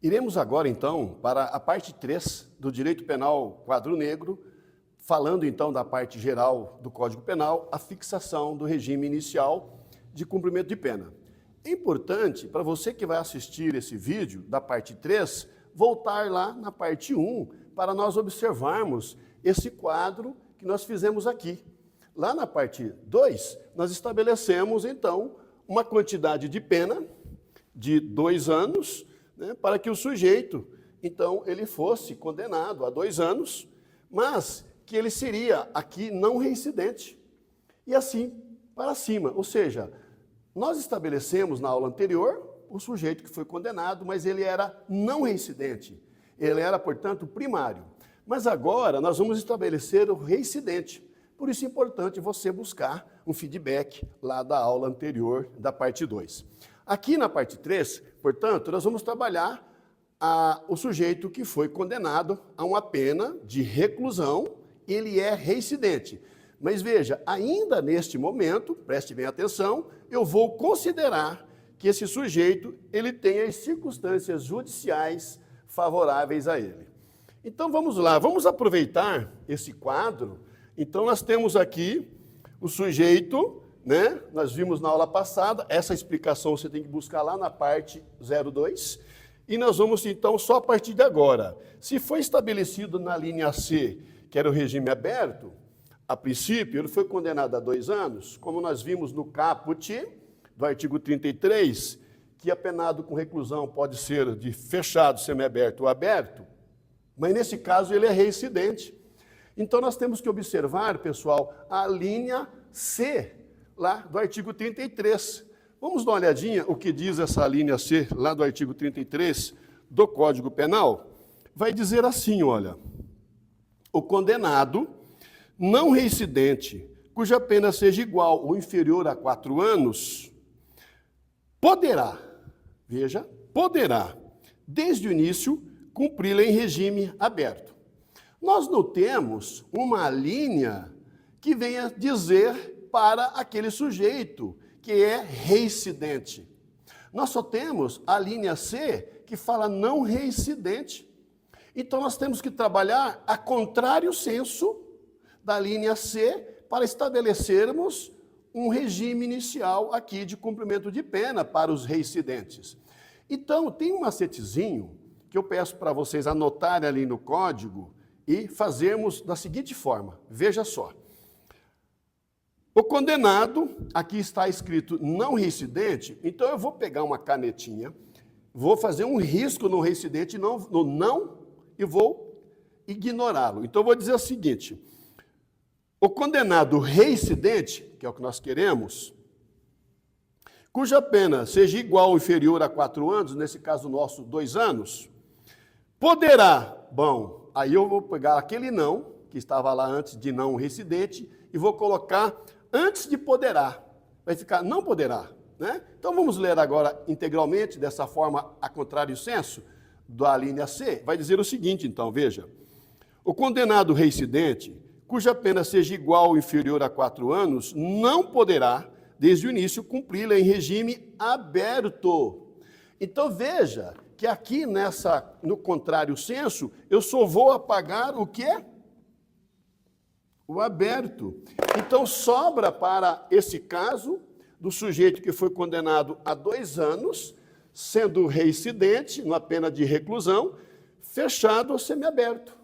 Iremos agora, então, para a parte 3 do Direito Penal Quadro Negro, falando, então, da parte geral do Código Penal, a fixação do regime inicial de cumprimento de pena. É importante, para você que vai assistir esse vídeo da parte 3, voltar lá na parte 1, para nós observarmos esse quadro que nós fizemos aqui. Lá na parte 2, nós estabelecemos, então, uma quantidade de pena de 2 anos, né, para que o sujeito, então, ele fosse condenado a 2 anos, mas que ele seria aqui não reincidente. E assim, para cima. Ou seja, nós estabelecemos na aula anterior o sujeito que foi condenado, mas ele era não reincidente. Ele era, portanto, primário. Mas agora nós vamos estabelecer o reincidente. Por isso é importante você buscar um feedback lá da aula anterior, da parte 2. Aqui na parte 3, portanto, nós vamos trabalhar o sujeito que foi condenado a uma pena de reclusão, ele é reincidente. Mas veja, ainda neste momento, preste bem atenção, eu vou considerar que esse sujeito ele tem as circunstâncias judiciais favoráveis a ele. Então vamos lá, vamos aproveitar esse quadro. Então nós temos aqui o sujeito, né? Nós vimos na aula passada, essa explicação você tem que buscar lá na parte 02, e nós vamos então só a partir de agora. Se foi estabelecido na linha C, que era o regime aberto, a princípio ele foi condenado a 2 anos, como nós vimos no caput do artigo 33, que apenado com reclusão pode ser de fechado, semiaberto ou aberto, mas nesse caso ele é reincidente. Então nós temos que observar, pessoal, a linha C, lá do artigo 33. Vamos dar uma olhadinha o que diz essa linha C, lá do artigo 33 do Código Penal? Vai dizer assim, olha, o condenado não reincidente, cuja pena seja igual ou inferior a 4 anos, poderá, veja, poderá, desde o início, cumpri-la em regime aberto. Nós não temos uma linha que venha dizer para aquele sujeito que é reincidente. Nós só temos a linha C que fala não reincidente. Então nós temos que trabalhar a contrário senso da linha C para estabelecermos um regime inicial aqui de cumprimento de pena para os reincidentes. Então tem um macetezinho que eu peço para vocês anotarem ali no código e fazermos da seguinte forma, veja só. O condenado, aqui está escrito não reincidente, então eu vou pegar uma canetinha, vou fazer um risco no reincidente, no não, e vou ignorá-lo. Então eu vou dizer o seguinte, o condenado reincidente, que é o que nós queremos, cuja pena seja igual ou inferior a 4 anos, nesse caso nosso 2 anos, poderá, bom, aí eu vou pegar aquele não, que estava lá antes de não reincidente, e vou colocar antes de poderá. Vai ficar não poderá, né? Então vamos ler agora integralmente, dessa forma, a contrário senso, da linha C. Vai dizer o seguinte, então, veja. O condenado reincidente, cuja pena seja igual ou inferior a 4 anos, não poderá, desde o início, cumpri-la em regime aberto. Então veja que aqui no contrário senso, eu só vou apagar o quê? O aberto. Então sobra para esse caso do sujeito que foi condenado a 2 anos, sendo reincidente, numa pena de reclusão, fechado ou semiaberto.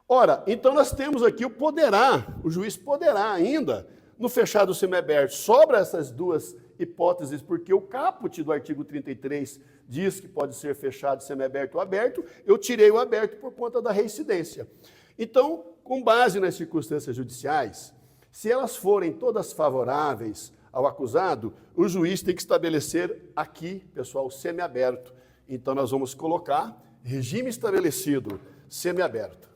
Ora, então nós temos aqui o poderá, o juiz poderá ainda, no fechado ou semiaberto. Sobra essas duas hipóteses, porque o caput do artigo 33 diz que pode ser fechado, semiaberto ou aberto, eu tirei o aberto por conta da reincidência. Então, com base nas circunstâncias judiciais, se elas forem todas favoráveis ao acusado, o juiz tem que estabelecer aqui, pessoal, semiaberto. Então nós vamos colocar regime estabelecido, semiaberto.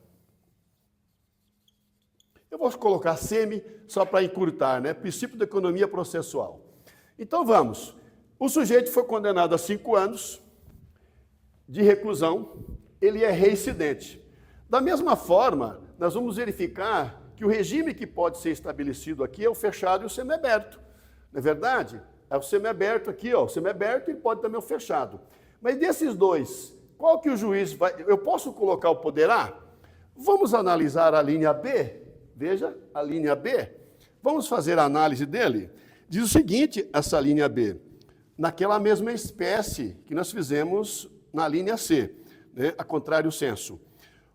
Eu vou colocar semi só para encurtar, né? Princípio da economia processual. Então vamos. O sujeito foi condenado a 5 anos de reclusão, ele é reincidente. Da mesma forma, nós vamos verificar que o regime que pode ser estabelecido aqui é o fechado e o semiaberto. Não é verdade? É o semiaberto aqui, ó. O semiaberto e pode também o fechado. Mas desses dois, qual que o juiz vai... Eu posso colocar o poderá? Vamos analisar a linha B. Veja, a linha B. Vamos fazer a análise dele. Diz o seguinte, essa linha B. Naquela mesma espécie que nós fizemos na linha C, né, a contrário senso.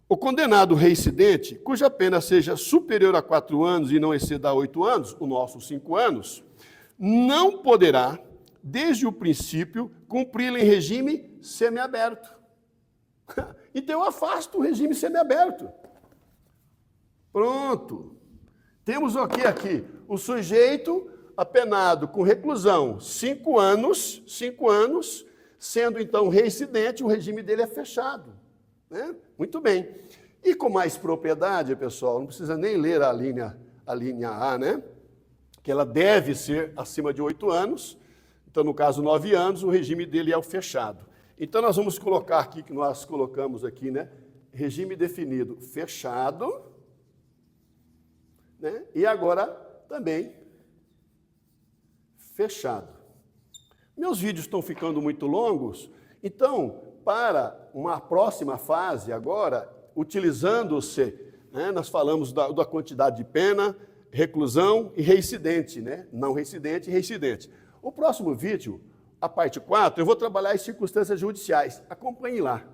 O condenado reincidente, cuja pena seja superior a 4 anos e não exceda a 8 anos, o nosso 5 anos, não poderá, desde o princípio, cumpri-la em regime semiaberto. Então eu afasto o regime semiaberto. Pronto. Temos o que aqui? O sujeito apenado com reclusão 5 anos, sendo então reincidente, o regime dele é fechado. Né? Muito bem. E com mais propriedade, pessoal, não precisa nem ler a linha A, né? Que ela deve ser acima de 8 anos. Então, no caso, 9 anos, o regime dele é o fechado. Então, nós vamos colocar aqui, que nós colocamos aqui, né? Regime definido fechado, né? E agora também fechado. Meus vídeos estão ficando muito longos, então, para uma próxima fase agora, utilizando-se, né? Nós falamos da quantidade de pena, reclusão e reincidente, né? Não reincidente e reincidente. O próximo vídeo, a parte 4, eu vou trabalhar as circunstâncias judiciais. Acompanhe lá.